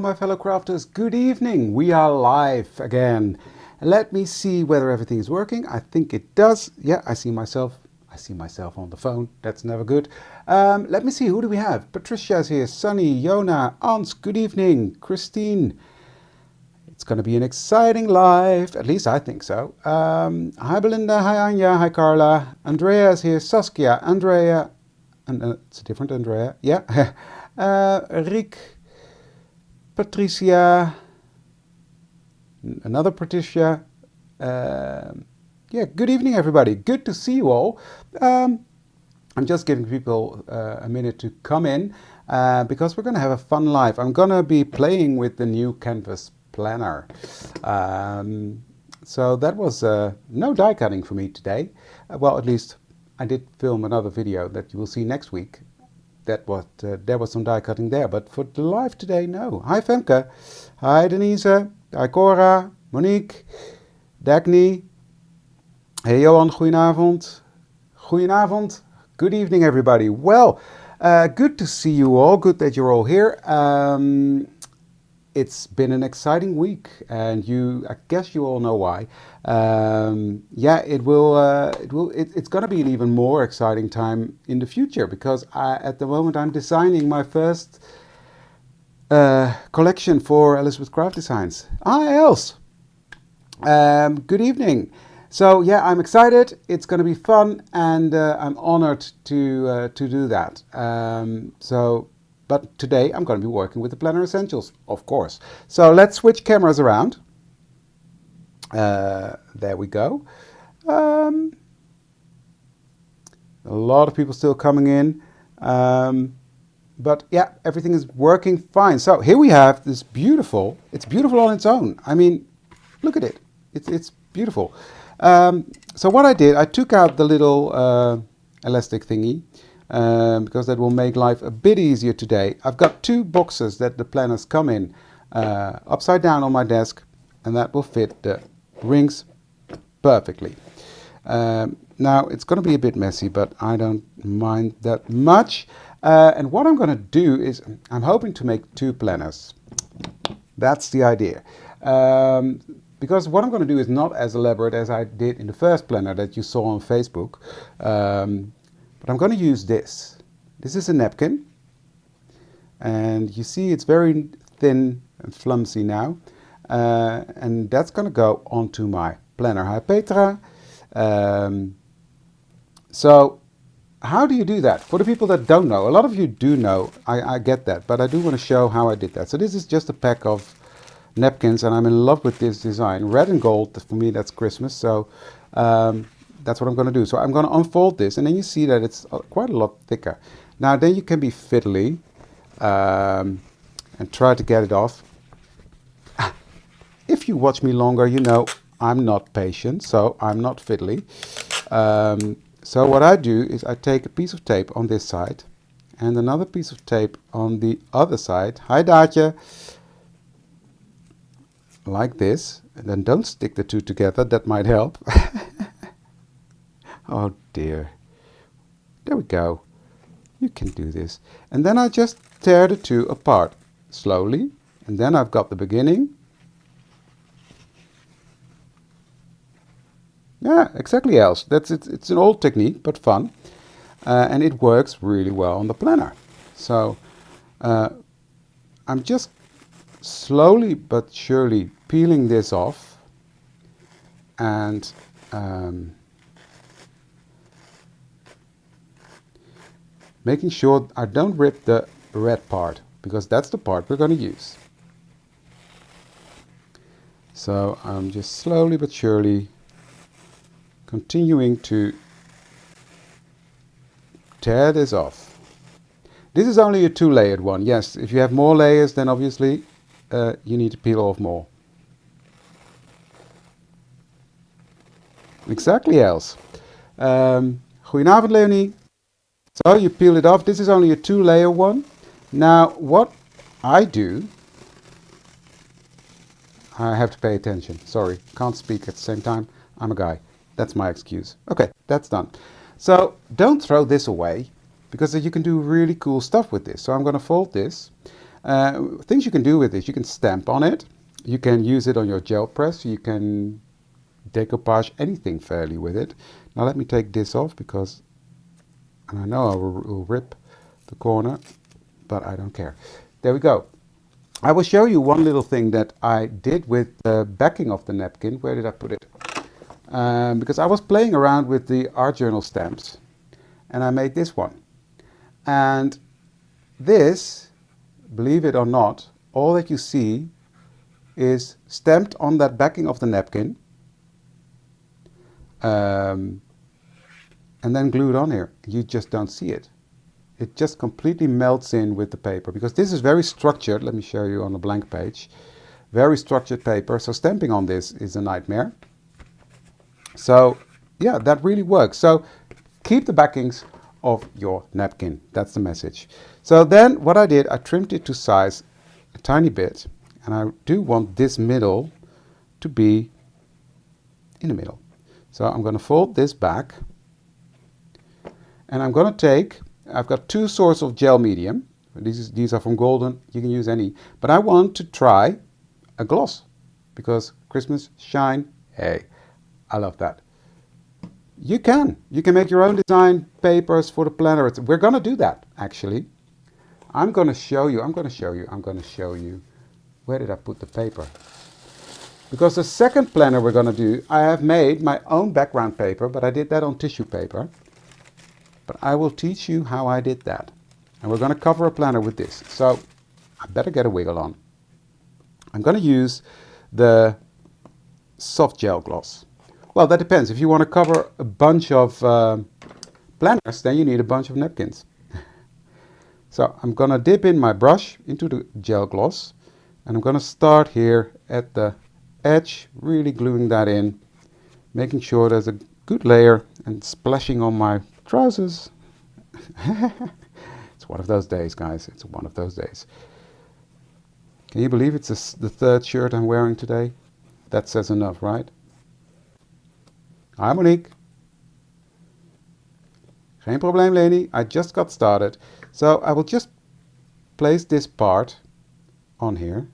my fellow crafters, good evening. We are live again. Let me see whether everything is working. I think it does. Yeah, I see myself on the phone. That's never good. Let me see, who do we have? Patricia's here, Sunny, Jona, Ans, good evening, Christine. It's going to be an exciting live, at least I think so. Hi Belinda, hi Anja, hi Carla. Andrea's here, Saskia, Andrea, and it's a different Andrea, yeah. Rick, Patricia, another Patricia. Yeah, good evening everybody. Good to see you all. I'm just giving people a minute to come in because we're going to have a fun live. I'm going to be playing with the new canvas planner. So that was no die cutting for me today. Well, at least I did film another video that you will see next week. There was some die cutting there, but for the live today, no. Hi Femke, hi Denise, hi Cora, Monique, Dagny. Hey Johan, goedenavond. Goedenavond, good evening everybody. Well, good to see you all, good that you're all here. It's been an exciting week, and I guess you all know why. Yeah, it's going to be an even more exciting time in the future, because at the moment I'm designing my first collection for Elizabeth Craft Designs. Hi Els, good evening. So yeah, I'm excited. It's going to be fun, and I'm honored to do that. But today I'm going to be working with the Planner Essentials, of course. So let's switch cameras around. There we go. A lot of people still coming in. But yeah, everything is working fine. So here we have this beautiful, it's beautiful on its own. I mean, look at it. It's beautiful. So what I did, I took out the little elastic thingy. Because that will make life a bit easier today. I've got two boxes that the planners come in upside down on my desk, and that will fit the rings perfectly. Now it's going to be a bit messy, but I don't mind that much. And what I'm going to do is, I'm hoping to make two planners. That's the idea. Because what I'm going to do is not as elaborate as I did in the first planner that you saw on Facebook. But I'm going to use this. This is a napkin, and you see it's very thin and flimsy now, and that's going to go onto my planner. Hi Petra. So how do you do that? For the people that don't know, a lot of you do know, I get that, but I do want to show how I did that. So this is just a pack of napkins, and I'm in love with this design. Red and gold, for me that's Christmas, so that's what I'm going to do. So I'm going to unfold this, and then you see that it's quite a lot thicker. Now then you can be fiddly and try to get it off. If you watch me longer, you know I'm not patient, so I'm not fiddly. So what I do is I take a piece of tape on this side and another piece of tape on the other side. Hi Daatje. Like this. And then don't stick the two together, that might help. Oh dear. There we go. You can do this. And then I just tear the two apart slowly. And then I've got the beginning. Yeah, exactly else. It's an old technique, but fun. And it works really well on the planner. So I'm just slowly but surely peeling this off. And making sure I don't rip the red part, because that's the part we're going to use. So I'm just slowly but surely continuing to tear this off. This is only a two-layered one. Yes, if you have more layers, then obviously you need to peel off more. Exactly else. Goedenavond Leonie. So you peel it off. This is only a two-layer one. Now what I do, I have to pay attention. Sorry, can't speak at the same time. I'm a guy. That's my excuse. Okay, that's done. So don't throw this away, because you can do really cool stuff with this. So I'm going to fold this. Things you can do with this: you can stamp on it, you can use it on your gel press, you can decoupage anything fairly with it. Now let me take this off, because, and I know I will rip the corner, but I don't care. There we go. I will show you one little thing that I did with the backing of the napkin. Where did I put it? Because I was playing around with the art journal stamps, and I made this one. And this, believe it or not, all that you see is stamped on that backing of the napkin, and then glued on here. You just don't see it. It just completely melts in with the paper, because this is very structured. Let me show you on a blank page. Very structured paper, so stamping on this is a nightmare. So yeah, that really works. So keep the backings of your napkin. That's the message. So then what I did, I trimmed it to size a tiny bit, and I do want this middle to be in the middle. So I'm going to fold this back, and I'm going to take, I've got two sorts of gel medium. These are from Golden. You can use any, but I want to try a gloss, because Christmas shine. Hey, I love that. You can make your own design papers for the planner. We're going to do that, actually. I'm going to show you. Where did I put the paper? Because the second planner we're going to do, I have made my own background paper, but I did that on tissue paper. But I will teach you how I did that. And we're going to cover a planner with this. So I better get a wiggle on. I'm going to use the soft gel gloss. Well, that depends. If you want to cover a bunch of planners, then you need a bunch of napkins. So I'm going to dip in my brush into the gel gloss, and I'm going to start here at the edge, really gluing that in, making sure there's a good layer, and splashing on my trousers. It's one of those days, guys. It's one of those days. Can you believe it's the third shirt I'm wearing today? That says enough, right? Hi Monique. Geen probleem, Leni. I just got started. So I will just place this part on here,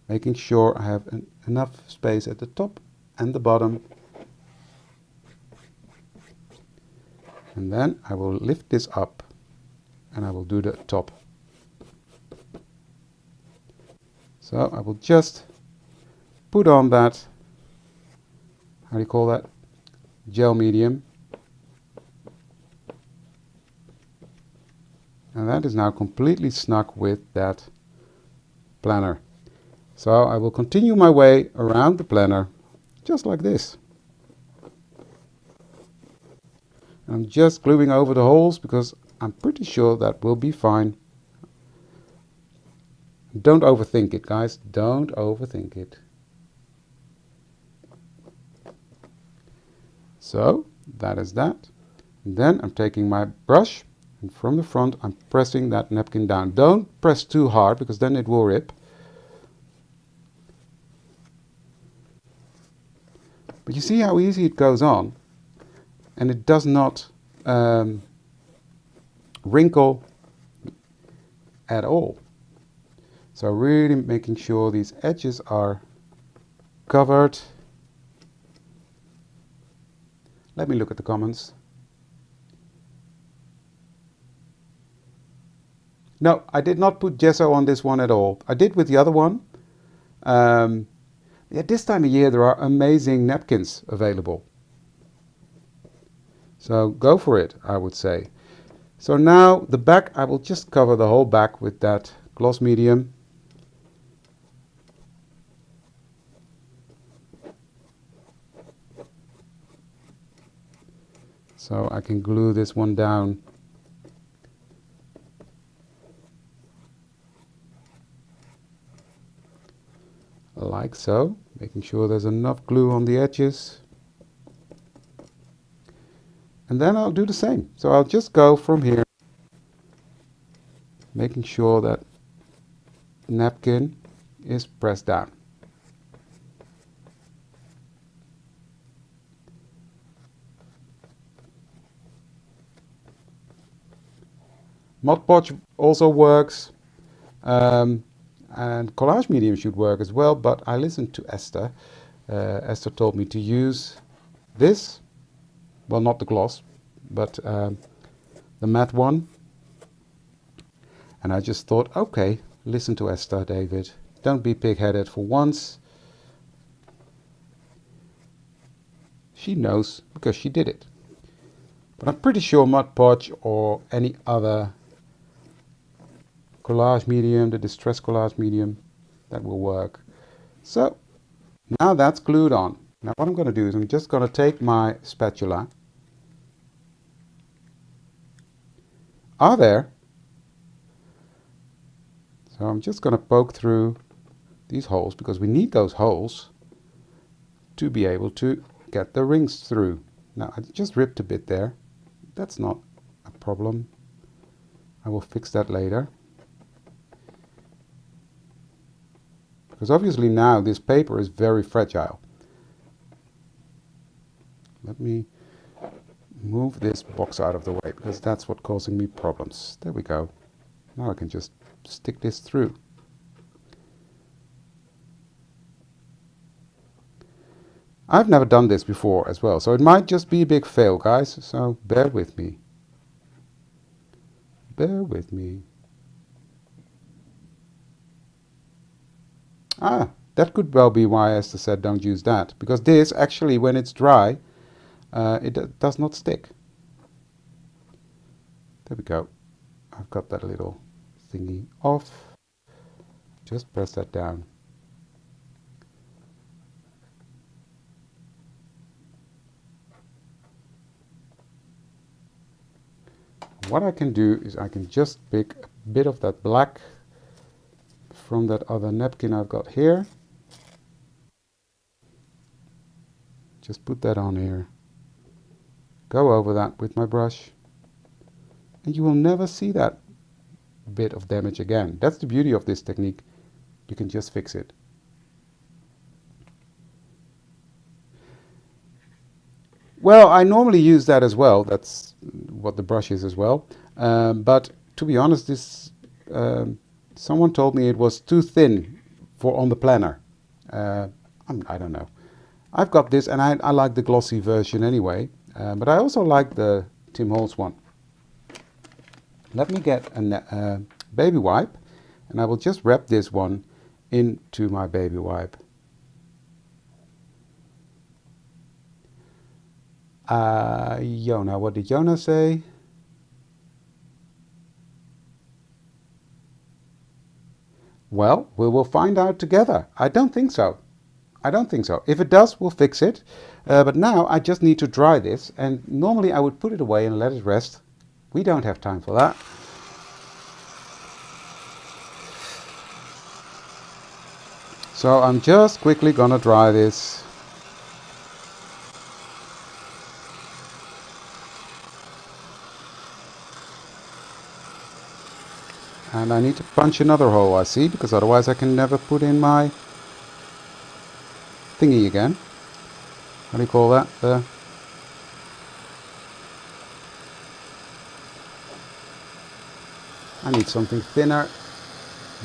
making sure I have enough space at the top and the bottom. And then I will lift this up, and I will do the top. So I will just put on that, how do you call that, gel medium. And that is now completely snug with that planner. So I will continue my way around the planner, just like this. I'm just gluing over the holes, because I'm pretty sure that will be fine. Don't overthink it, guys. Don't overthink it. So that is that. And then I'm taking my brush, and from the front I'm pressing that napkin down. Don't press too hard, because then it will rip. But you see how easy it goes on, and it does not wrinkle at all. So really making sure these edges are covered. Let me look at the comments. No, I did not put gesso on this one at all. I did with the other one. Yeah, this time of year there are amazing napkins available. So go for it, I would say. So now the back, I will just cover the whole back with that gloss medium. So I can glue this one down. Like so, making sure there's enough glue on the edges. And then I'll do the same. So I'll just go from here, making sure that napkin is pressed down. Mod Podge also works. And collage medium should work as well, but I listened to Esther. Esther told me to use this, well, not the gloss, but the matte one. And I just thought, okay, listen to Esther, David. Don't be pig-headed for once. She knows because she did it. But I'm pretty sure Mod Podge or any other collage medium, the distress collage medium, that will work. So now that's glued on. Now what I'm going to do is I'm just going to take my spatula. So I'm just going to poke through these holes because we need those holes to be able to get the rings through. Now I just ripped a bit there. That's not a problem. I will fix that later. Because obviously now this paper is very fragile. Let me move this box out of the way because that's what's causing me problems. There we go. Now I can just stick this through. I've never done this before as well, so it might just be a big fail, guys, so bear with me. Bear with me. Ah, that could well be why Esther said don't use that, because this actually, when it's dry, it does not stick. There we go. I've got that little thingy off. Just press that down. What I can do is I can just pick a bit of that black from that other napkin I've got here. Just put that on here. Go over that with my brush. And you will never see that bit of damage again. That's the beauty of this technique. You can just fix it. Well, I normally use that as well. That's what the brush is as well. But to be honest, this someone told me it was too thin for on the planner. I don't know. I've got this, and I like the glossy version anyway. But I also like the Tim Holtz one. Let me get a baby wipe, and I will just wrap this one into my baby wipe. Yona, what did Yona say? Well, we will find out together. I don't think so. I don't think so. If it does, we'll fix it. But now I just need to dry this, and normally I would put it away and let it rest. We don't have time for that. So I'm just quickly gonna dry this. And I need to punch another hole, I see, because otherwise I can never put in my thingy again. What do you call that? I need something thinner.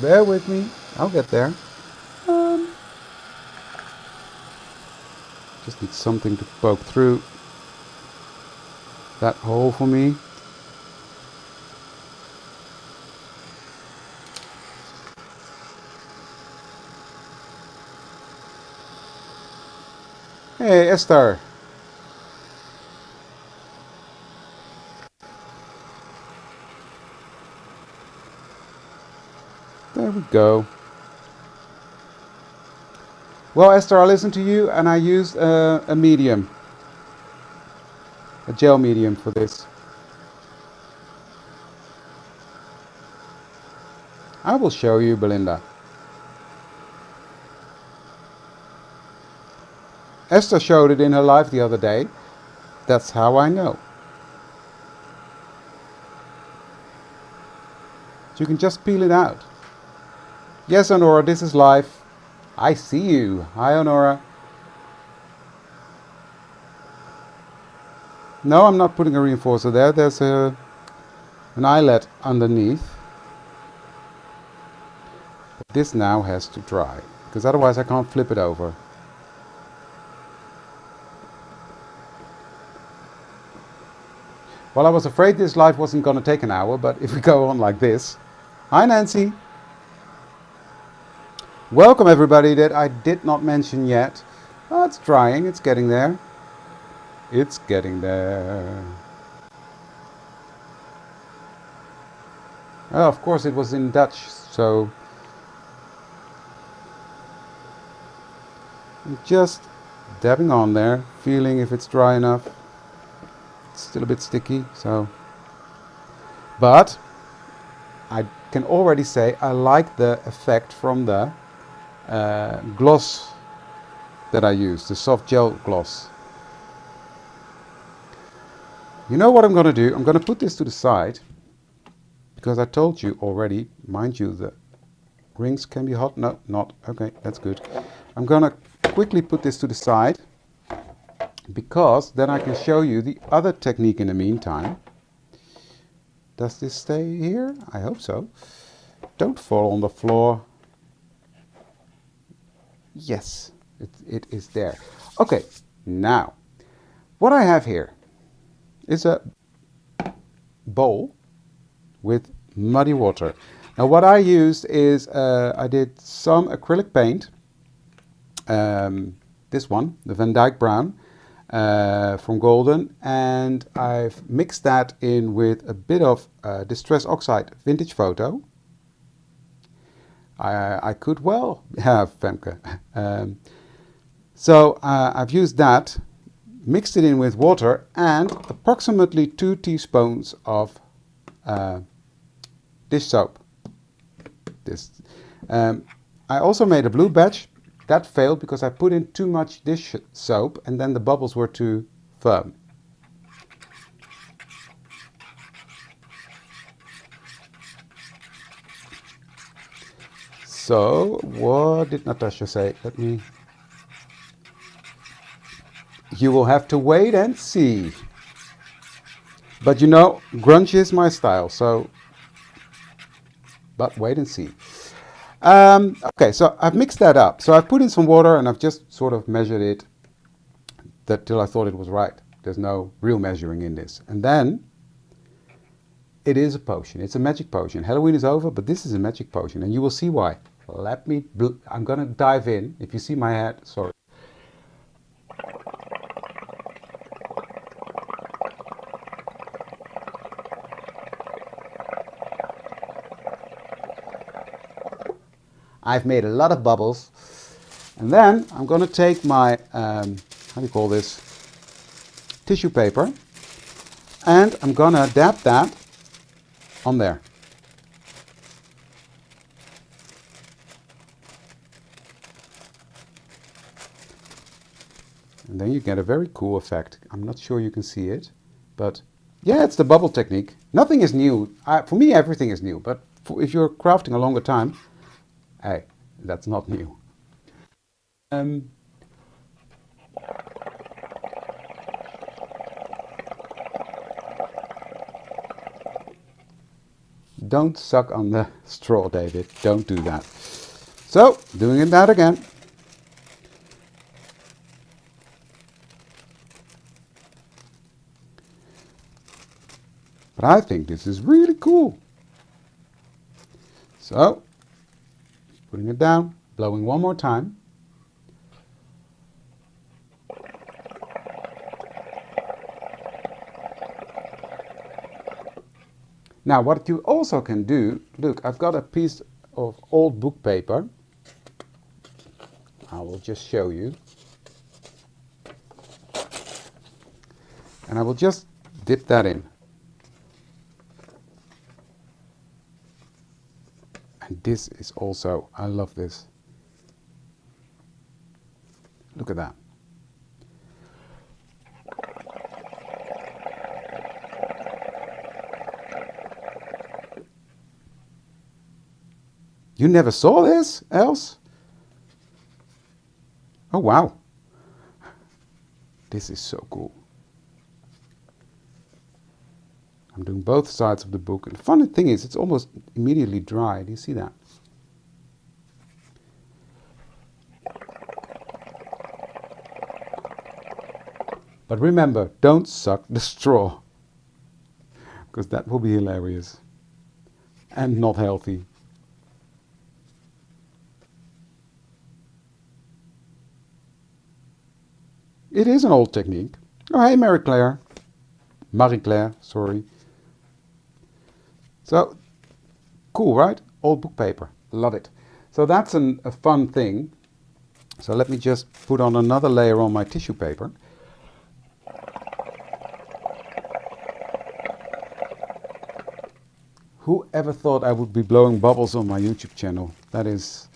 Bear with me, I'll get there. Just need something to poke through that hole for me. Hey, Esther. There we go. Well, Esther, I listened to you and I used a medium. A gel medium for this. I will show you, Belinda. Esther showed it in her live the other day. That's how I know. So you can just peel it out. Yes, Honora, this is live. I see you. Hi, Honora. No, I'm not putting a reinforcer there. There's an eyelet underneath. this now has to dry, because otherwise I can't flip it over. Well, I was afraid this live wasn't going to take an hour, but if we go on like this... Hi Nancy! Welcome everybody that I did not mention yet. Oh, it's drying, it's getting there. It's getting there. Oh, of course it was in Dutch, so... I'm just dabbing on there, feeling if it's dry enough. It's still a bit sticky, so... But I can already say I like the effect from the gloss that I use, the soft gel gloss. You know what I'm going to do? I'm going to put this to the side, because I told you already, mind you, the rings can be hot. No, not. Okay, that's good. I'm going to quickly put this to the side, because then I can show you the other technique in the meantime. Does this stay here? I hope so. Don't fall on the floor. Yes, it is there. Okay, now, what I have here is a bowl with muddy water. Now what I used is, I did some acrylic paint, this one, the Van Dyke Brown, from Golden, and I've mixed that in with a bit of Distress Oxide Vintage Photo. I could well have Femke. So I've used that, mixed it in with water, and approximately 2 teaspoons of dish soap. I also made a blue batch. That failed because I put in too much dish soap and then the bubbles were too firm. So, what did Natasha say? Let me... You will have to wait and see. But you know, grunge is my style, so... But wait and see. Okay, so I've mixed that up. So I've put in some water and I've just sort of measured it till I thought it was right. There's no real measuring in this. And then it is a potion. It's a magic potion. Halloween is over, but this is a magic potion, and you will see why. I'm going to dive in. If you see my head, sorry. I've made a lot of bubbles, and then I'm going to take my, how do you call this, tissue paper, and I'm going to dab that on there. And then you get a very cool effect. I'm not sure you can see it, but yeah, it's the bubble technique. Nothing is new. For me, everything is new, but if you're crafting a longer time, hey, that's not new. Don't suck on the straw, David. Don't do that. So, doing that again. But I think this is really cool. So, putting it down, blowing one more time. Now what you also can do, look, I've got a piece of old book paper. I will just show you. And I will just dip that in. And this is also, I love this. Look at that. You never saw this, else? Oh wow. This is so cool. I'm doing both sides of the book. And the funny thing is, it's almost immediately dry. Do you see that? But remember, don't suck the straw, because that will be hilarious and not healthy. It is an old technique. Oh, hey, Marie-Claire, sorry. So, cool, right? Old book paper. Love it. So that's a fun thing. So let me just put on another layer on my tissue paper. Who ever thought I would be blowing bubbles on my YouTube channel? That is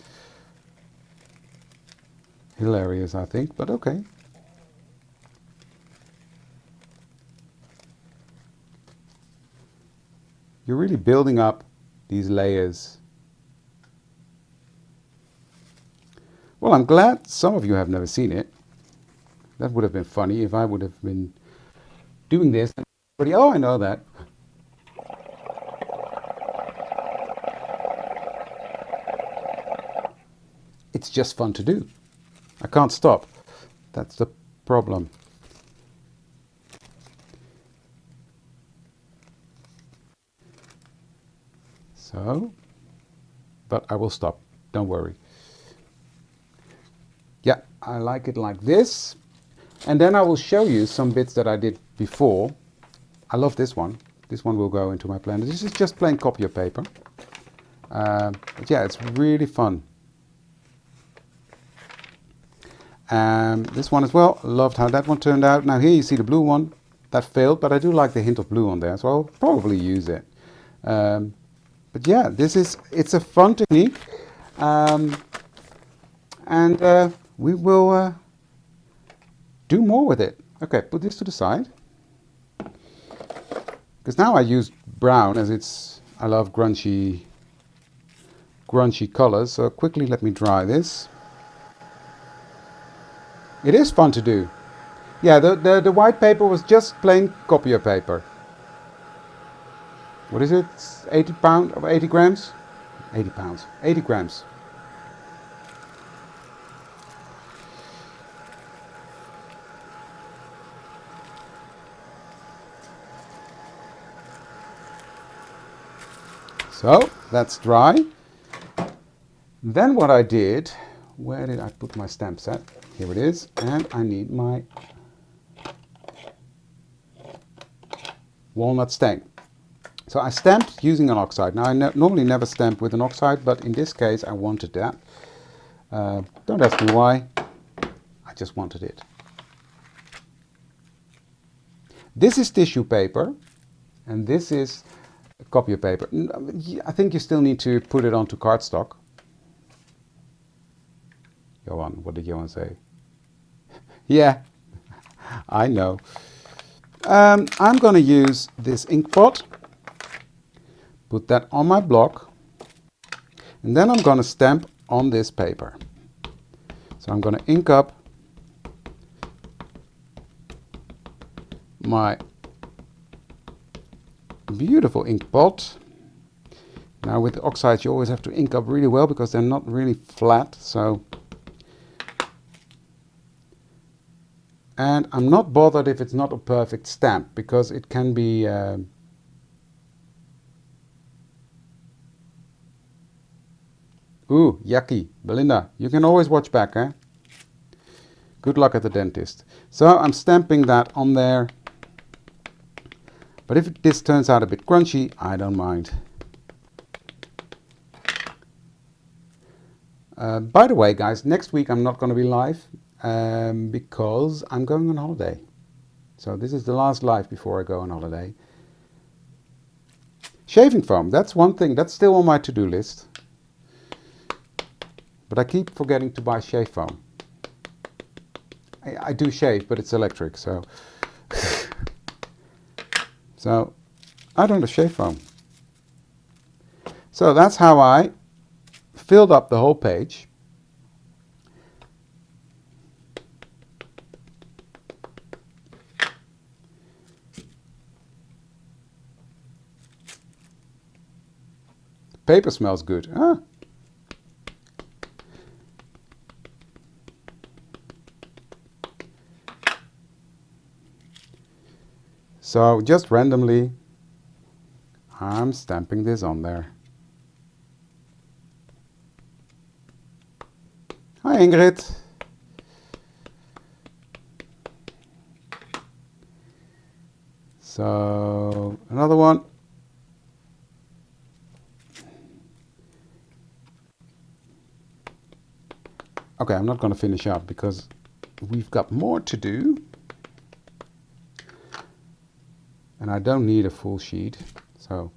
hilarious, I think, but okay. You're really building up these layers. Well, I'm glad some of you have never seen it. That would have been funny if I would have been doing this. Oh, I know that. It's just fun to do. I can't stop. That's the problem. So, but I will stop. Don't worry. Yeah, I like it like this. And then I will show you some bits that I did before. I love this one. This one will go into my planner. This is just plain copier paper. But yeah, it's really fun. This one as well. Loved how that one turned out. Now here you see the blue one. That failed, but I do like the hint of blue on there, so I'll probably use it. But yeah, it's a fun technique. And we will do more with it. Okay, put this to the side. Because now I use brown as I love grungy colors. So quickly let me dry this. It is fun to do. Yeah, the white paper was just plain copier paper. What is it? 80 pounds or 80 grams? 80 pounds. 80 grams. So that's dry. Then what I did, where did I put my stamp set? Here it is, and I need my walnut stain. So I stamped using an oxide. Now I normally never stamp with an oxide, but in this case I wanted that. Don't ask me why, I just wanted it. This is tissue paper, and this is copier paper. I think you still need to put it onto cardstock. Johan, what did Johan say? Yeah, I know. I'm going to use this ink pot, put that on my block, and then I'm going to stamp on this paper. So I'm going to ink up my beautiful ink pot. Now with the oxides you always have to ink up really well because they're not really flat. So, and I'm not bothered if it's not a perfect stamp because it can be ooh, yucky. Belinda, you can always watch back, eh? Good luck at the dentist. So I'm stamping that on there. But if this turns out a bit crunchy, I don't mind. By the way, guys, next week I'm not going to be live because I'm going on holiday. So this is the last live before I go on holiday. Shaving foam, that's one thing. That's still on my to-do list. But I keep forgetting to buy shave foam. I do shave, but it's electric, so... So, I don't have shave foam. So that's how I filled up the whole page. The paper smells good. Ah. So just randomly, I'm stamping this on there. Hi Ingrid. So another one. Okay, I'm not going to finish up because we've got more to do. And I don't need a full sheet, so.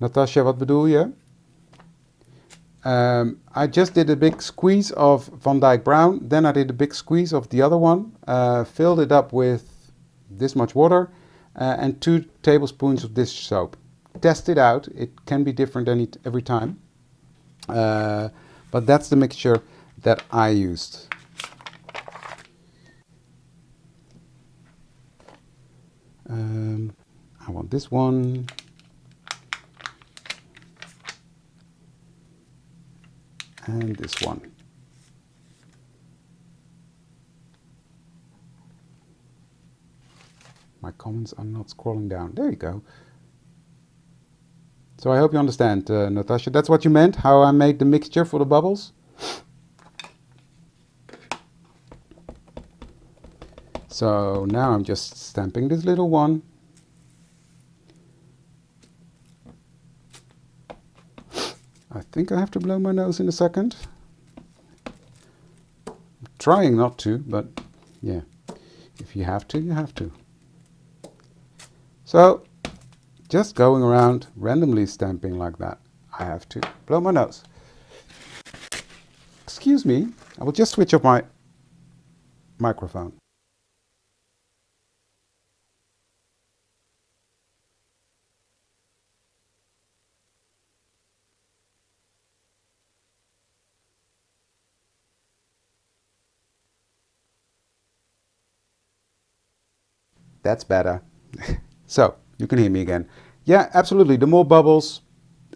Natasha, wat bedoel je? I just did a big squeeze of Van Dyke Brown, then I did a big squeeze of the other one, filled it up with this much water and 2 tablespoons of dish soap. Test it out, it can be different every time, but that's the mixture that I used. I want this one. And this one. My comments are not scrolling down. There you go. So I hope you understand, Natasha. That's what you meant, how I made the mixture for the bubbles? So now I'm just stamping this little one. I think I have to blow my nose in a second. I'm trying not to, but yeah, if you have to, you have to. So just going around randomly stamping like that. I have to blow my nose. Excuse me, I will just switch off my microphone. That's better. So you can hear me again. Yeah, absolutely. The more bubbles,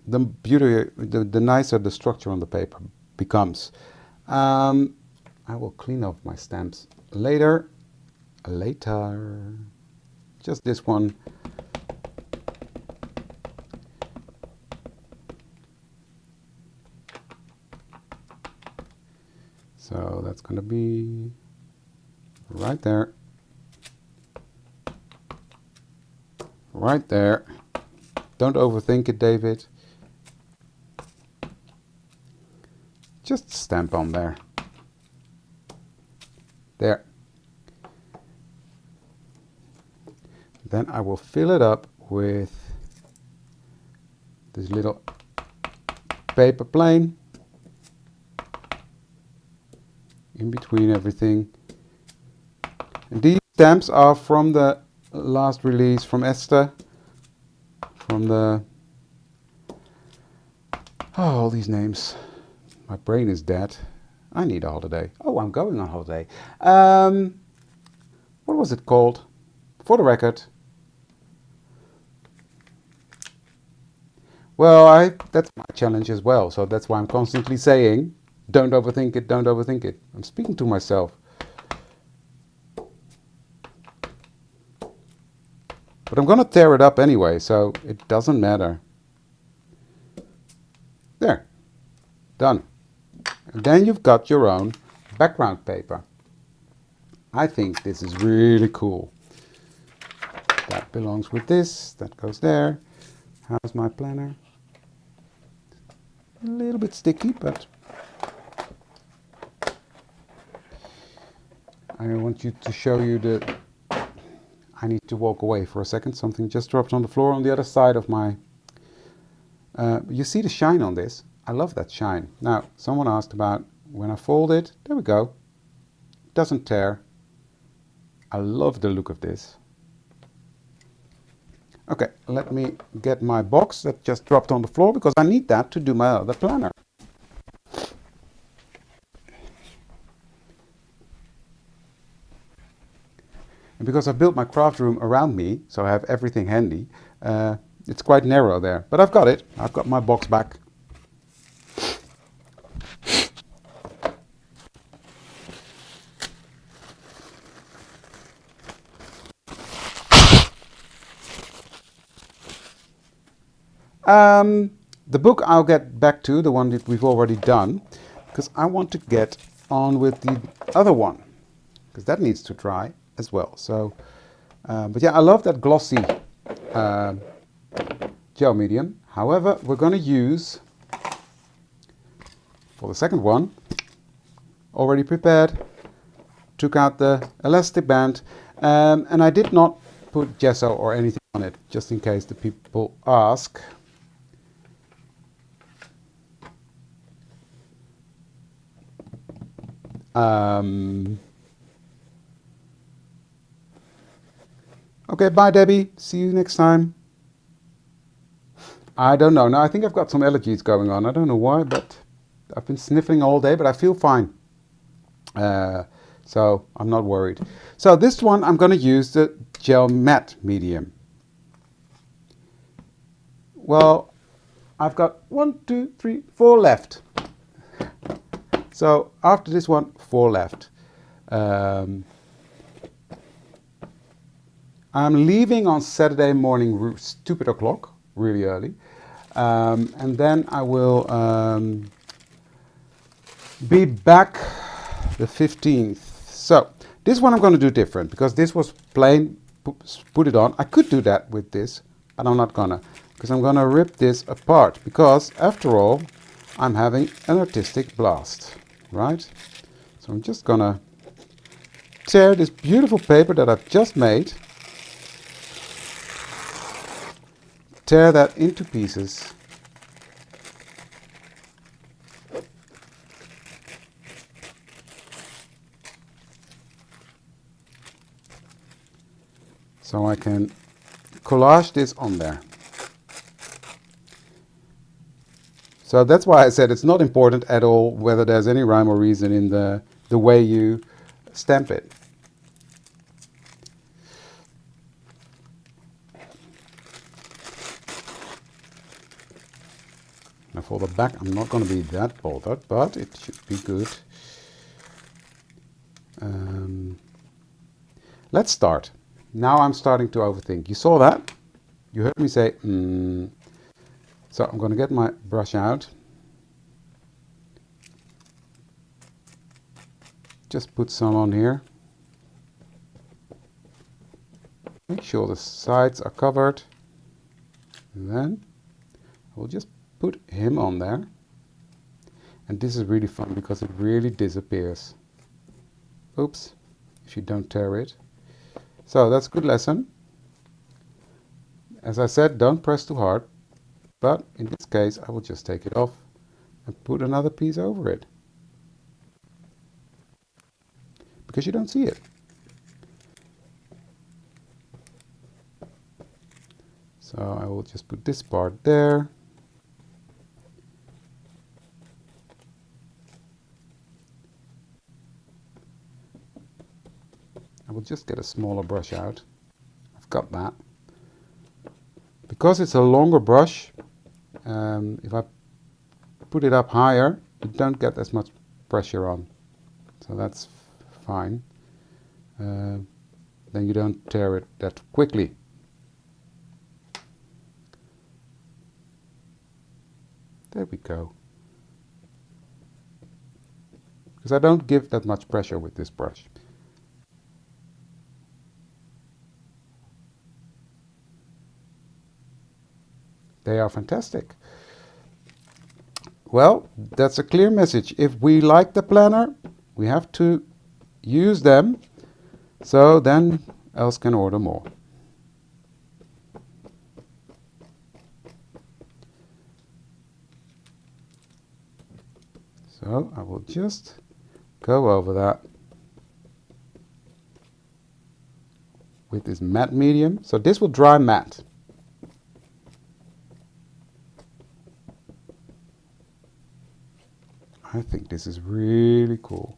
the beautier, the nicer the structure on the paper becomes. I will clean off my stamps later. Just this one. So that's going to be right there. Right there. Don't overthink it, David. Just stamp on there. There. Then I will fill it up with this little paper plane in between everything. And these stamps are from the last release from Esther, from the, all these names. My brain is dead. I need a holiday. Oh, I'm going on holiday. What was it called? For the record. Well, that's my challenge as well. So that's why I'm constantly saying, don't overthink it, don't overthink it. I'm speaking to myself. But I'm going to tear it up anyway, so it doesn't matter. There. Done. And then you've got your own background paper. I think this is really cool. That belongs with this. That goes there. How's my planner? A little bit sticky, but I want you to show you the... I need to walk away for a second. Something just dropped on the floor on the other side of my... you see the shine on this? I love that shine. Now, someone asked about when I fold it. There we go. Doesn't tear. I love the look of this. Okay, let me get my box that just dropped on the floor because I need that to do my other planner. And because I built my craft room around me, so I have everything handy, it's quite narrow there. But I've got it. I've got my box back. The book I'll get back to, the one that we've already done, because I want to get on with the other one, because that needs to dry as well. So, but yeah, I love that glossy gel medium. However, we're going to use, for the second one, already prepared, took out the elastic band, and I did not put gesso or anything on it, just in case the people ask. Okay, bye Debbie, see you next time. I don't know, now I think I've got some allergies going on, I don't know why, but I've been sniffling all day, but I feel fine. So I'm not worried. So this one I'm going to use the gel matte medium. Well, I've got 1, 2, 3, 4 left. So after this one, 4 left. I'm leaving on Saturday morning, stupid o'clock, really early. And then I will be back the 15th. So this one I'm going to do different, because this was plain, put it on. I could do that with this, but I'm not gonna, because I'm gonna rip this apart, because after all I'm having an artistic blast, right? So I'm just gonna tear this beautiful paper that I've just made, tear that into pieces. So I can collage this on there. So that's why I said it's not important at all whether there's any rhyme or reason in the way you stamp it. Now for the back I'm not going to be that bothered, but it should be good. Let's start. Now I'm starting to overthink. You saw that? You heard me say, So I'm going to get my brush out. Just put some on here. Make sure the sides are covered. And then I will just put him on there. And this is really fun because it really disappears. Oops, if you don't tear it. So that's a good lesson. As I said, don't press too hard, but in this case I will just take it off and put another piece over it, because you don't see it. So I will just put this part there. I will just get a smaller brush out. I've got that. Because it's a longer brush, if I put it up higher, you don't get as much pressure on. So that's fine. Then you don't tear it that quickly. There we go. Because I don't give that much pressure with this brush. They are fantastic. Well, that's a clear message. If we like the planner, we have to use them, so then else can order more. So I will just go over that with this matte medium. So this will dry matte. I think this is really cool.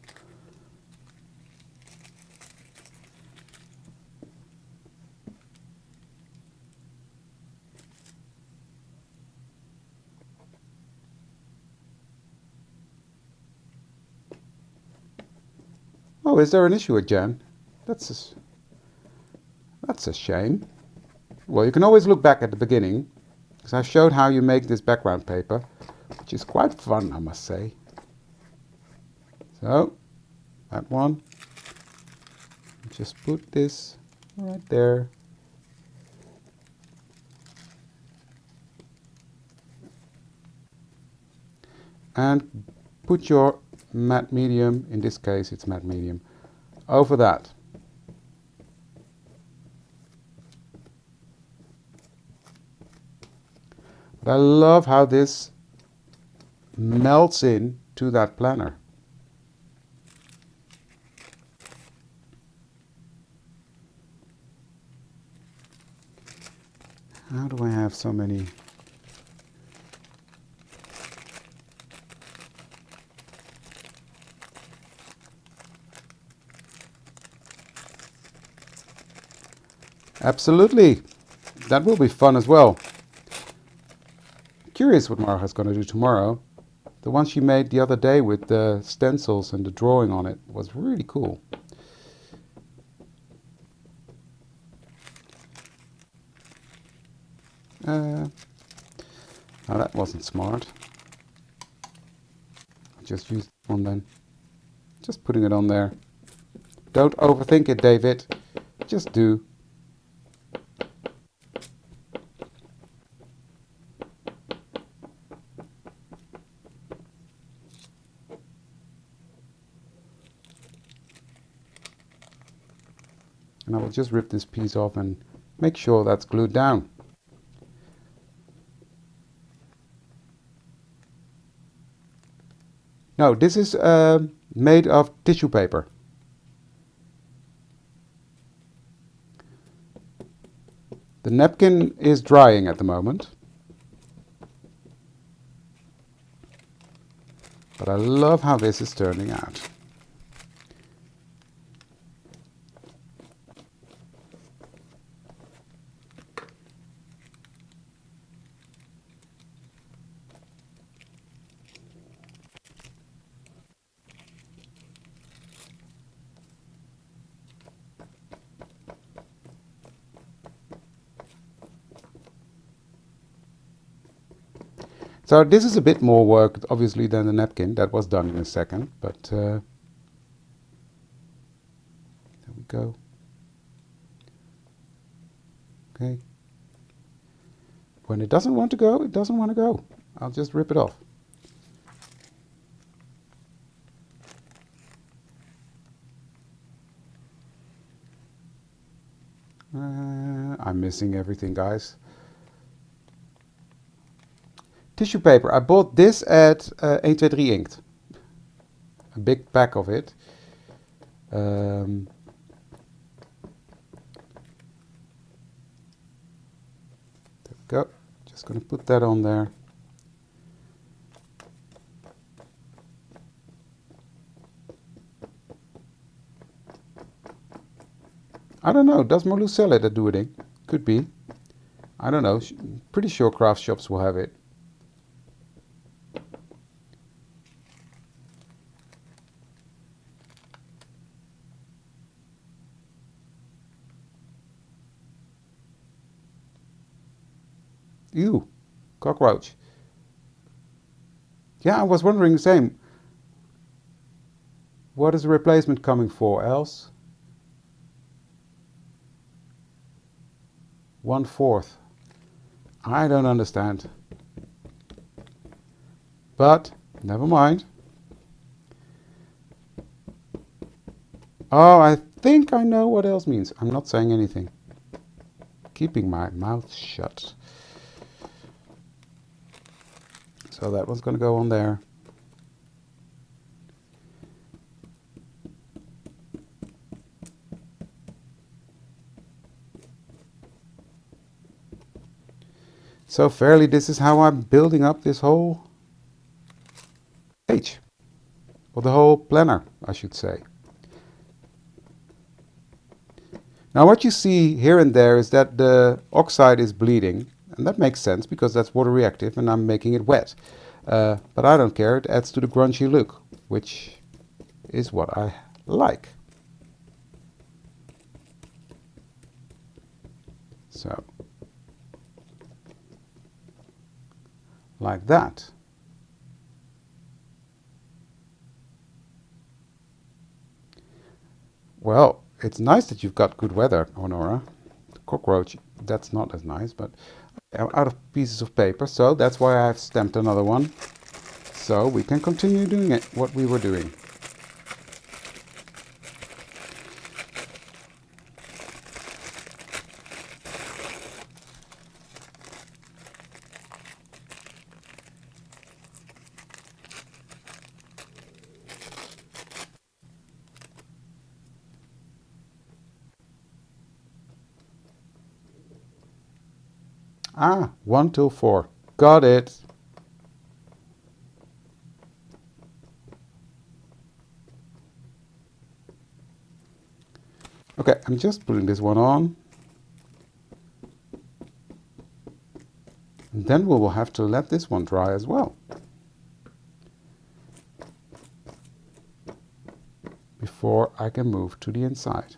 Oh, is there an issue again? That's a shame. Well, you can always look back at the beginning because I showed how you make this background paper, which is quite fun, I must say. So, that one. Just put this right there. And put your matte medium, in this case it's matte medium, over that. But I love how this melts in to that planner. How do I have so many? Absolutely. That will be fun as well. Curious what Marga's going to do tomorrow. The one she made the other day with the stencils and the drawing on it was really cool. Now that wasn't smart. I just used one then. Just putting it on there. Don't overthink it, David. Just do. And I will just rip this piece off and make sure that's glued down. No, this is made of tissue paper. The napkin is drying at the moment. But I love how this is turning out. So this is a bit more work, obviously, than the napkin. That was done in a second, but there we go. Okay. When it doesn't want to go, it doesn't want to go. I'll just rip it off. I'm missing everything, guys. Tissue paper. I bought this at 123 Inked. A big pack of it. There we go. Just going to put that on there. I don't know. Does Marlou sell it at Doing? Could be. I don't know. Pretty sure craft shops will have it. Ew, cockroach. Yeah, I was wondering the same. What is the replacement coming for, else? 1/4. I don't understand. But, never mind. Oh, I think I know what else means. I'm not saying anything. Keeping my mouth shut. So that one's going to go on there. So fairly, this is how I'm building up this whole page. Or the whole planner, I should say. Now what you see here and there is that the oxide is bleeding. And that makes sense because that's water reactive and I'm making it wet. But I don't care, it adds to the grungy look, which is what I like. like that. Well, it's nice that you've got good weather, Honora. The cockroach, that's not as nice, but I'm out of pieces of paper, so that's why I've stamped another one. So we can continue doing it, what we were doing. Ah, 1 till 4. Got it. Okay, I'm just putting this one on. And then we will have to let this one dry as well. Before I can move to the inside.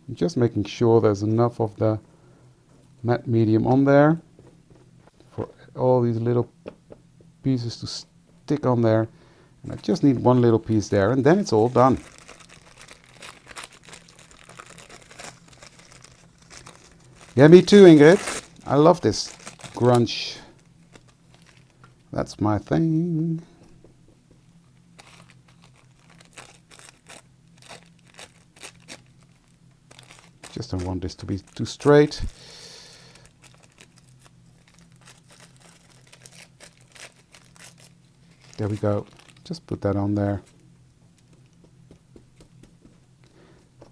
I'm just making sure there's enough of the matte medium on there for all these little pieces to stick on there. And I just need one little piece there, and then it's all done. Yeah, me too, Ingrid. I love this grunge. That's my thing. Just don't want this to be too straight. There we go. Just put that on there.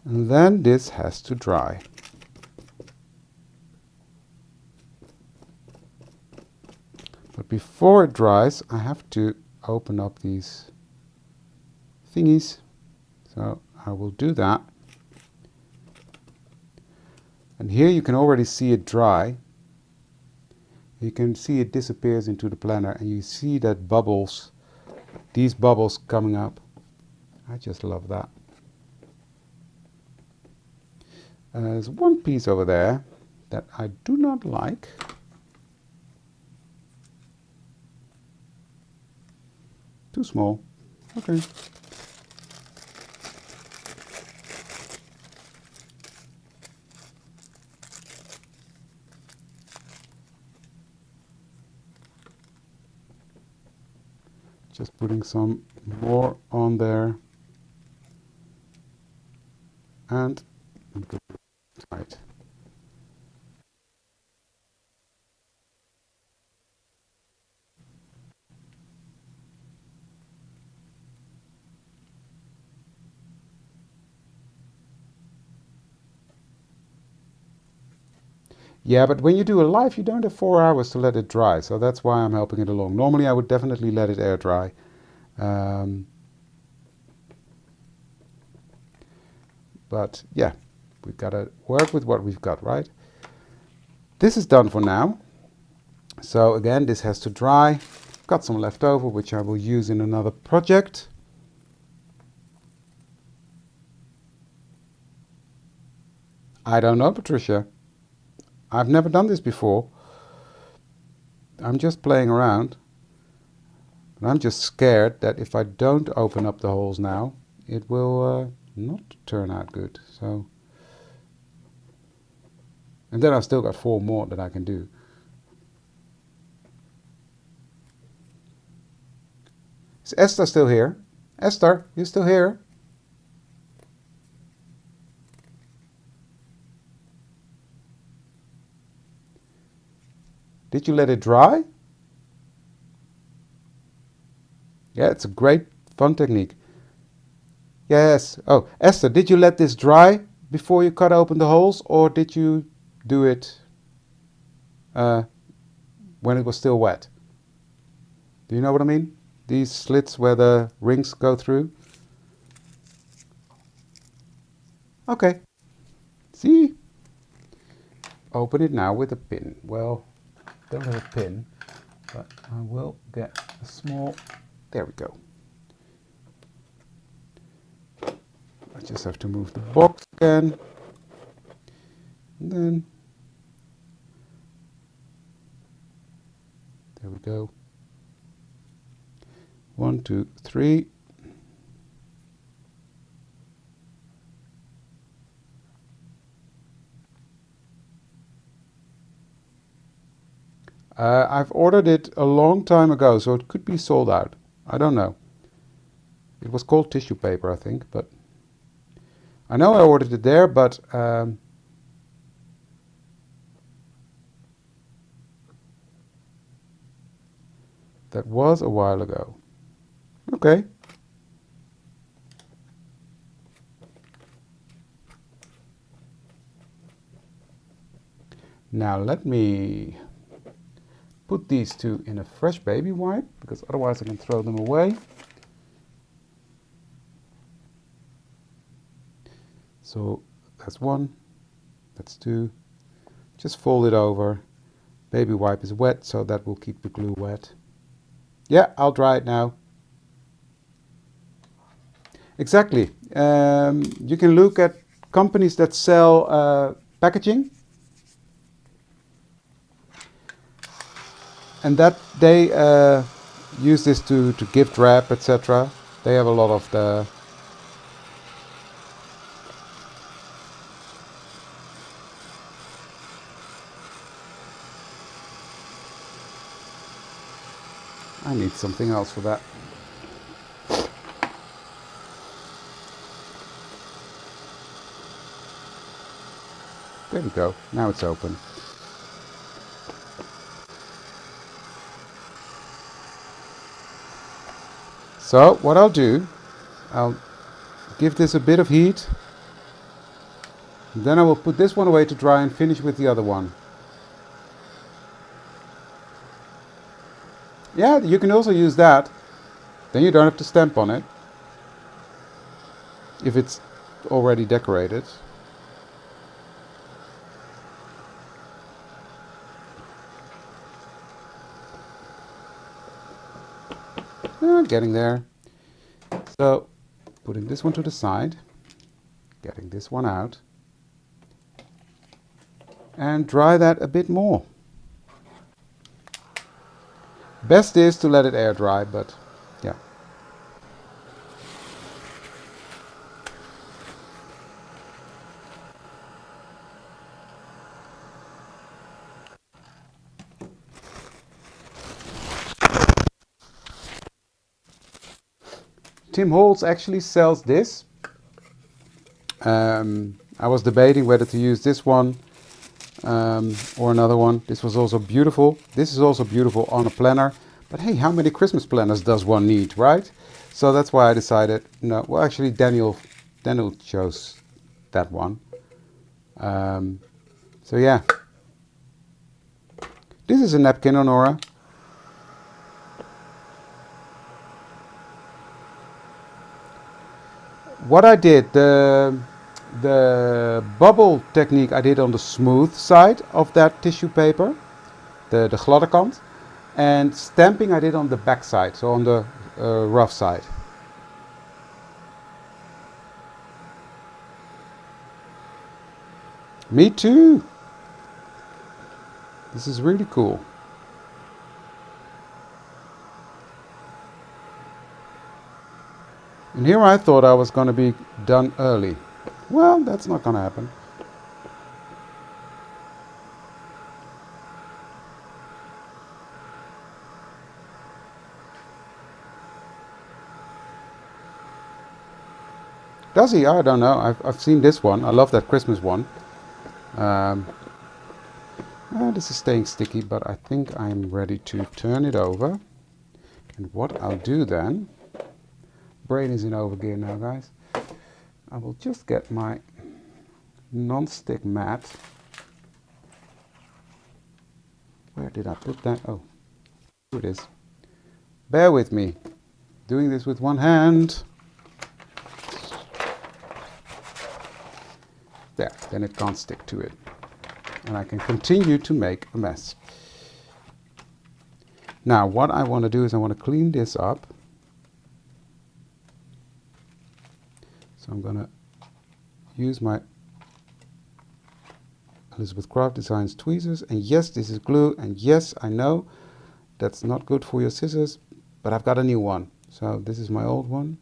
And then this has to dry. But before it dries, I have to open up these thingies. So I will do that. And here you can already see it dry. You can see it disappears into the planner, and you see that bubbles, these bubbles coming up. I just love that. There's one piece over there that I do not like. Too small. Okay. Just putting some more on there. And tight. Yeah, but when you do a live, you don't have 4 hours to let it dry, so that's why I'm helping it along. Normally I would definitely let it air dry. But yeah, we've got to work with what we've got, right? This is done for now. So again, this has to dry. Got some left over, which I will use in another project. I don't know, Patricia. I've never done this before. I'm just playing around. And I'm just scared that if I don't open up the holes now, it will not turn out good. So, and then I've still got 4 more that I can do. Is Esther still here? Esther, you still here? Did you let it dry? Yeah, it's a great fun technique. Yes. Oh, Esther, did you let this dry before you cut open the holes, or did you do it when it was still wet? Do you know what I mean? These slits where the rings go through. Okay. See? Open it now with a pin. Well, don't have a pin, but I will get a small... There we go. I just have to move the box again. And then, there we go. 1, 2, 3. I've ordered it a long time ago, so it could be sold out. I don't know. It was called tissue paper, I think, but I know I ordered it there, but that was a while ago. Okay. Now let me put these two in a fresh baby wipe, because otherwise I can throw them away. So that's 1, that's 2. Just fold it over. Baby wipe is wet, so that will keep the glue wet. Yeah, I'll dry it now. Exactly. You can look at companies that sell packaging, and that they use this to gift wrap, etc. They have a lot of the I need something else for that. There we go. Now it's open. So what I'll do, I'll give this a bit of heat. Then I will put this one away to dry and finish with the other one. Yeah, you can also use that. Then you don't have to stamp on it if it's already decorated. Getting there. So putting this one to the side, getting this one out, and dry that a bit more. Best is to let it air dry, but yeah. Tim Holtz actually sells this. I was debating whether to use this one or another one. This was also beautiful. This is also beautiful on a planner. But hey, how many Christmas planners does one need, right? So that's why I decided, no, well actually Daniel chose that one. So yeah. This is a napkin, Honora. What I did, the bubble technique I did on the smooth side of that tissue paper, the gladde kant, and stamping I did on the back side, so on the rough side. Me too! This is really cool. And here I thought I was going to be done early. Well, that's not going to happen. Does he? I don't know. I've seen this one. I love that Christmas one. This is staying sticky, but I think I'm ready to turn it over. And what I'll do then... Brain is in overgear now, guys. I will just get my non-stick mat. Where did I put that? Oh, here it is. Bear with me. Doing this with one hand. There, then it can't stick to it. And I can continue to make a mess. Now, what I want to do is I want to clean this up. So I'm going to use my Elizabeth Craft Designs tweezers, and yes, this is glue, and yes, I know that's not good for your scissors, but I've got a new one. So this is my old one,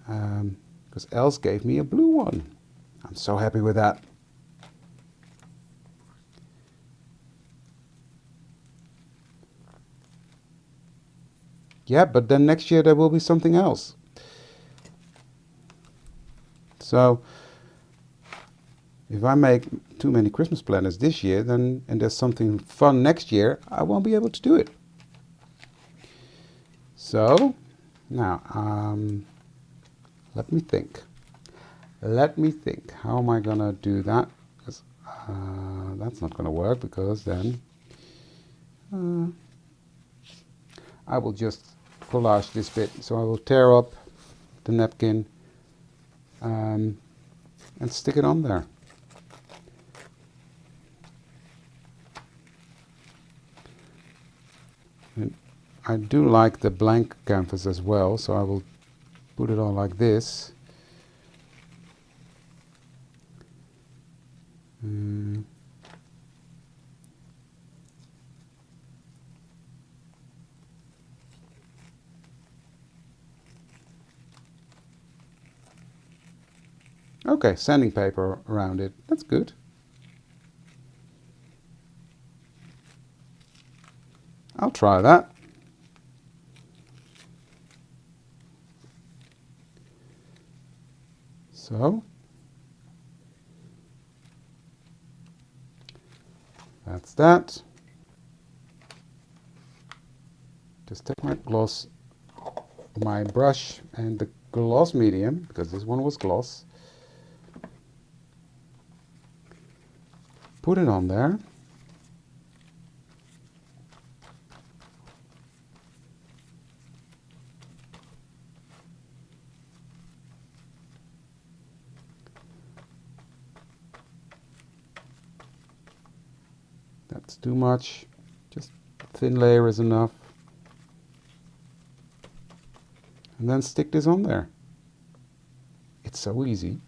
because Els gave me a blue one. I'm so happy with that. Yeah, but then next year there will be something else. So if I make too many Christmas planners this year, then and there's something fun next year, I won't be able to do it. So now let me think. How am I gonna do that? Because that's not gonna work, because then I will just collage this bit. So I will tear up the napkin and stick it on there. And I do like the blank canvas as well, so I will put it on like this. Okay, sanding paper around it. That's good. I'll try that. So that's that. Just take my brush and the gloss medium, because this one was gloss. Put it on there. That's too much. Just a thin layer is enough. And then stick this on there. It's so easy.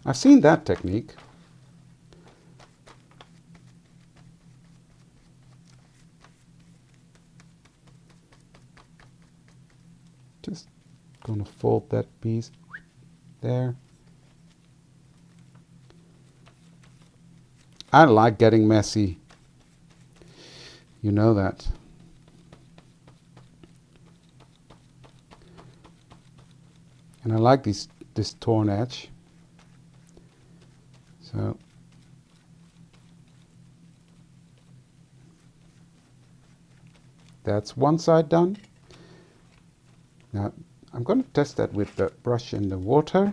I've seen that technique. Just gonna fold that piece there. I like getting messy. You know that. And I like this torn edge. So that's one side done. Now I'm going to test that with the brush in the water.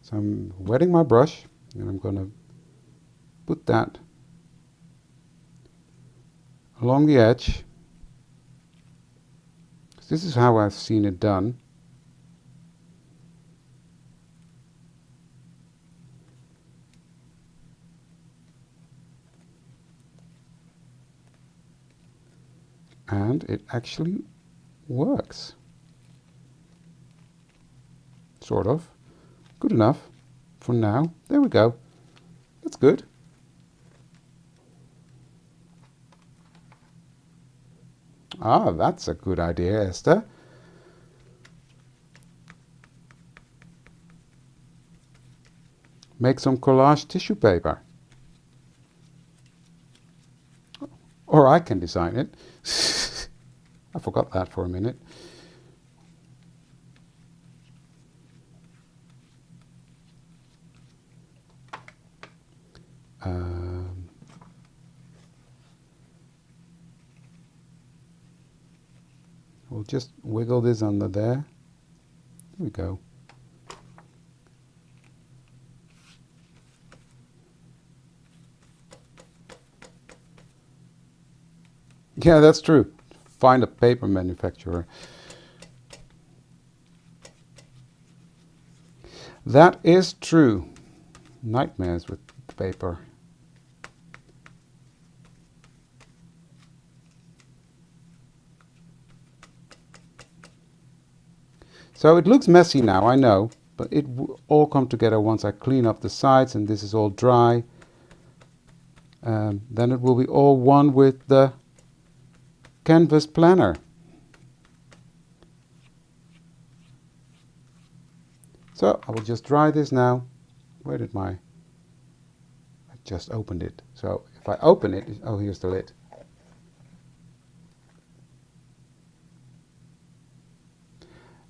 So I'm wetting my brush and I'm going to put that along the edge. This is how I've seen it done. And it actually works. Sort of. Good enough for now. There we go. That's good. Ah, that's a good idea, Esther. Make some collage tissue paper. Or I can design it. I forgot that for a minute. We'll just wiggle this under there. There we go. Yeah, that's true. Find a paper manufacturer. That is true. Nightmares with paper. So it looks messy now, I know, but it will all come together once I clean up the sides and this is all dry. Then it will be all one with the canvas planner. So I will just dry this now. Where did I just opened it. So if I open it, oh, here's the lid.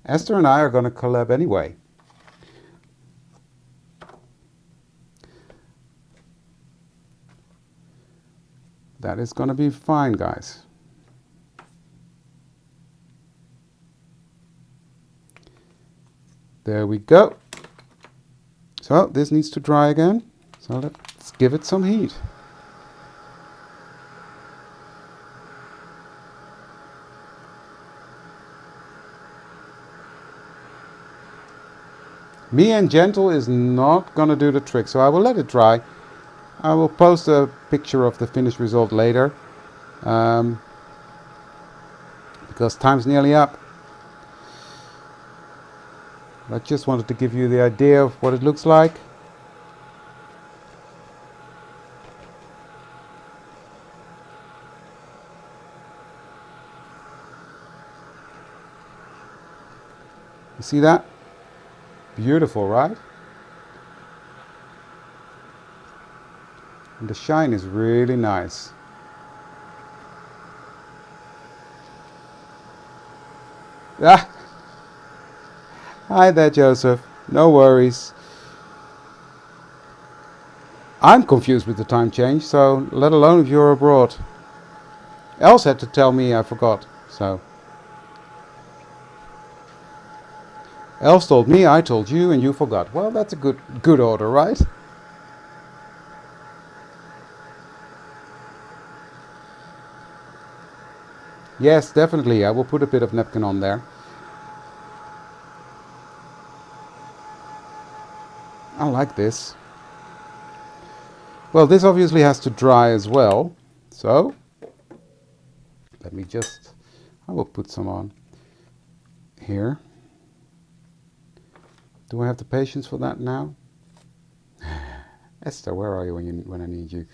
Esther and I are going to collab anyway. That is going to be fine, guys. There we go. So this needs to dry again. So let's give it some heat. Me and gentle is not going to do the trick, so I will let it dry. I will post a picture of the finished result later, because time's nearly up. I just wanted to give you the idea of what it looks like. You see that? Beautiful, right? And the shine is really nice. Ah! Hi there, Joseph. No worries. I'm confused with the time change, so let alone if you're abroad. Els had to tell me, I forgot, so. Els told me, I told you, and you forgot. Well, that's a good order, right? Yes, definitely. I will put a bit of napkin on there. I like this. Well, this obviously has to dry as well. So, let me just, I will put some on here. Do I have the patience for that now? Esther, where are you when I need you?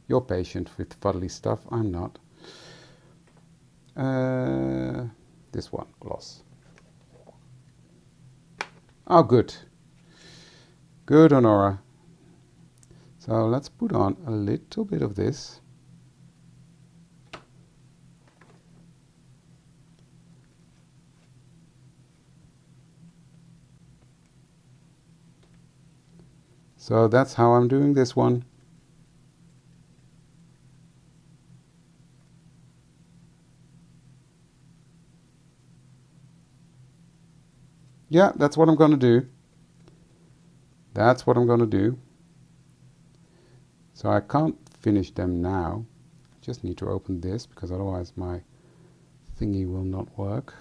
You're patient with fuddly stuff. I'm not. This one, gloss. Oh, good. Good, Honora. So let's put on a little bit of this. So that's how I'm doing this one. Yeah, that's what I'm going to do. That's what I'm going to do. So I can't finish them now. I just need to open this because otherwise my thingy will not work.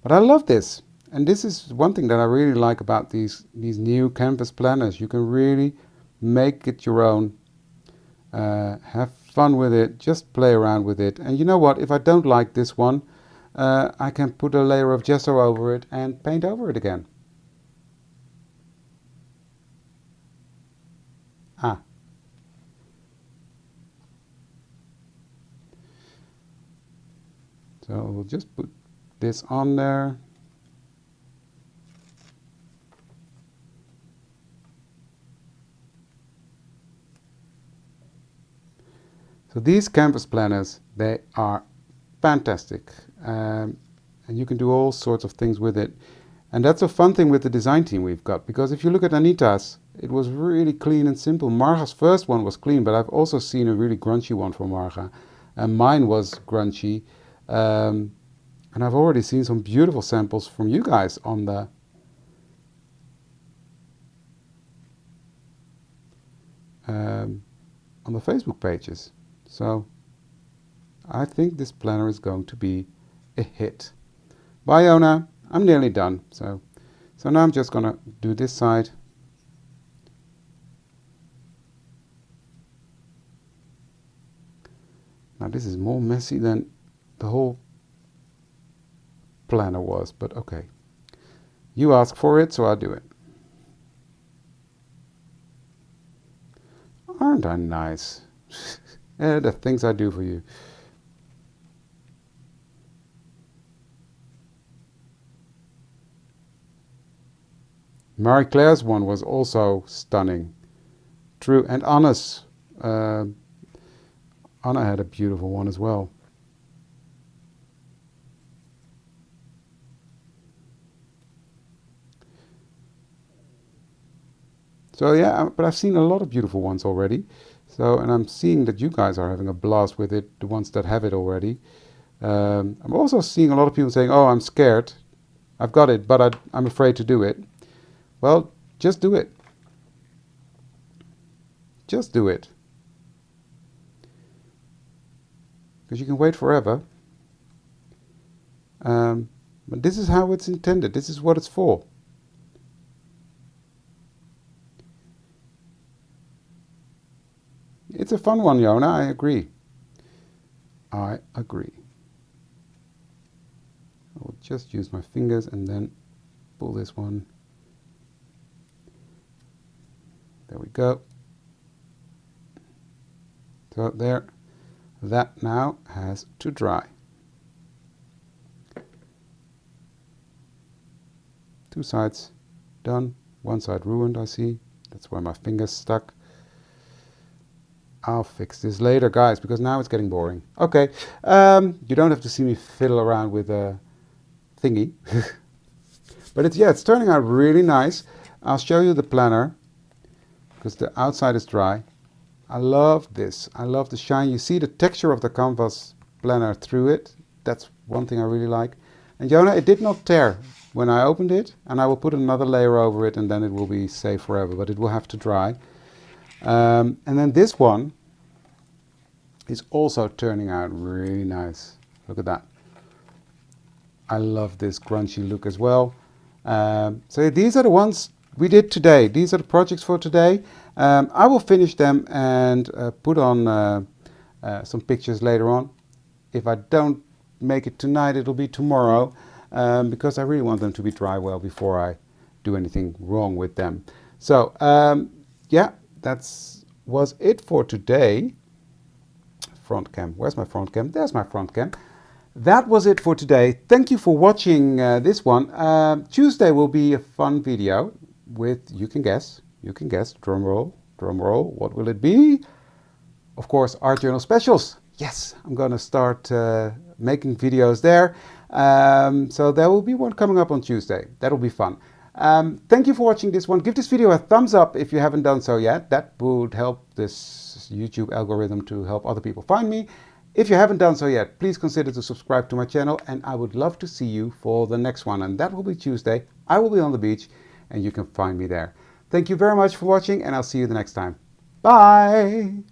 But I love this. And this is one thing that I really like about these new canvas planners. You can really make it your own. Have fun with it. Just play around with it. And you know what? If I don't like this one, I can put a layer of gesso over it and paint over it again. Ah. So we'll just put this on there. So these canvas planners, they are fantastic. And you can do all sorts of things with it. And that's a fun thing with the design team we've got. Because if you look at Anita's, it was really clean and simple. Marga's first one was clean, but I've also seen a really grungy one from Marga. And mine was grungy. And I've already seen some beautiful samples from you guys on the Facebook pages. So I think this planner is going to be a hit. Bye, Ona. I'm nearly done. So now I'm just going to do this side. Now this is more messy than the whole planner was, but okay. You asked for it, so I'll do it. Aren't I nice? The things I do for you. Marie Claire's one was also stunning. True, and Anna's. Anna had a beautiful one as well. So yeah, but I've seen a lot of beautiful ones already. So, and I'm seeing that you guys are having a blast with it, the ones that have it already. I'm also seeing a lot of people saying, oh, I'm scared. I've got it, but I'm afraid to do it. Well, just do it. Just do it. Because you can wait forever. But this is how it's intended. This is what it's for. It's a fun one, Jona, I agree. I agree. I will just use my fingers and then pull this one. There we go. So there, that now has to dry. Two sides done, one side ruined, I see. That's where my finger's stuck. I'll fix this later, guys, because now it's getting boring. Okay, you don't have to see me fiddle around with a thingy. But it's turning out really nice. I'll show you the planner, because the outside is dry. I love this. I love the shine. You see the texture of the canvas planner through it. That's one thing I really like. And Jona, it did not tear when I opened it, and I will put another layer over it and then it will be safe forever, but it will have to dry. And then this one is also turning out really nice. Look at that. I love this grungy look as well. So these are the ones we did today. These are the projects for today. I will finish them and put on some pictures later on. If I don't make it tonight, it'll be tomorrow, because I really want them to be dry well before I do anything wrong with them. So yeah, was it for today. Front cam. Where's my front cam? There's my front cam. That was it for today. Thank you for watching this one. Tuesday will be a fun video with, you can guess, drum roll, what will it be? Of course, art journal specials. Yes, I'm gonna start making videos there. So there will be one coming up on Tuesday. That'll be fun. Thank you for watching this one. Give this video a thumbs up if you haven't done so yet. That would help this YouTube algorithm to help other people find me. If you haven't done so yet, please consider to subscribe to my channel, and I would love to see you for the next one, and that will be Tuesday. I will be on the beach and you can find me there. Thank you very much for watching, and I'll see you the next time. Bye!